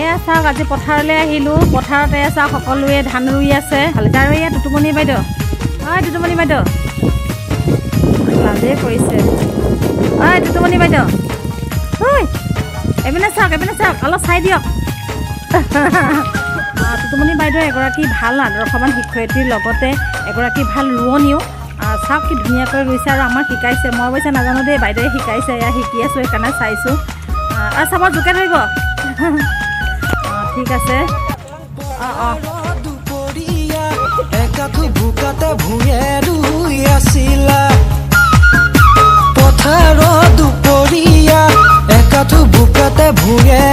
এয়া চাওক আজি পথাৰলৈ আহিলোঁ পথাৰত এয়া চাওক সকলোৱে ধান ৰুই আছে আৰু এয়া টুটুমণি বাইদেউ টুটুমণি বাইদেউ লাজেই কৰিছে টুটুমণি বাইদেউ ঐ এইপিনে চাওক অলপ চাই দিয়ক টুটুমণি বাইদেউ এগৰাকী ভাল আদৰ্শৱান শিক্ষয়িত্ৰীৰ লগতে এগৰাকী ভাল ৰোৱনীও চাওক কি ধুনীয়াকৈ ৰুইছে আৰু আমাক শিকাইছে মই অৱশ্যে নাজানো দেই বাইদেৱে শিকাইছে এয়া শিকি আছোঁ সেইকাৰণে চাইছোঁ চাব জোকে ধৰিব ঠিক আছে পথাৰত দুপৰীয়া একাঠু বোকাতে ভূঞে